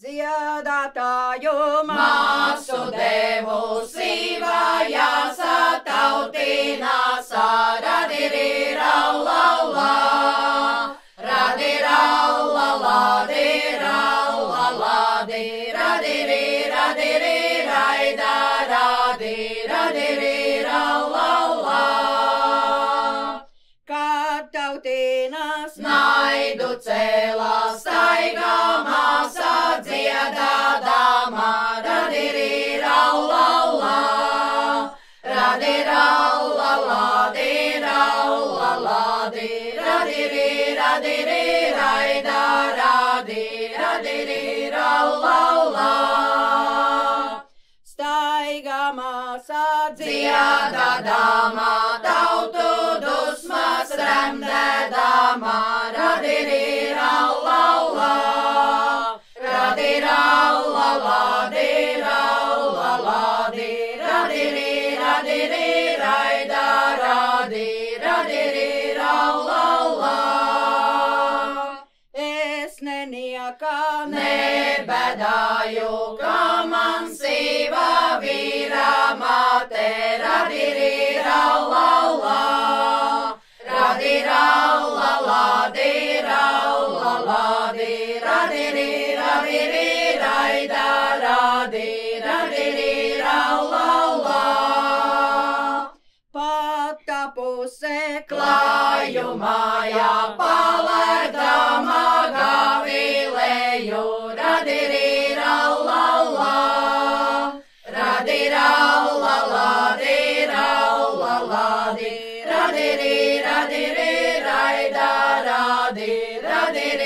Dziedātāju māsu devusi vajasa tautīnās, radirīra la la, radirā la la, dirā la la, radirī, radirī, raida, radi, radirīra la la. Kad tautīnās naidu cēlā staigā māsā dziedādama, radirīra la la, radirā la la, dirā la la, radirī, radirī, raida, radi, radirīra la la. Staigā māsā dziedādama, tautu dusmas remdēdama, radirīra la la, radirā la la, dirā la la, radirī, radirī, raida, radi, radirīra la la. Es neniekā nebedāju, ka man sīva vīra mate, radirīra la la, radirā la la, dirā la la, radirī, radirī, raida, radi, radirīra la la. Patapuse klājumā, palēdama gavilēju, radirīra la la, radirā la la, dirā la la, radirī, radirī, raida, radi, radirī.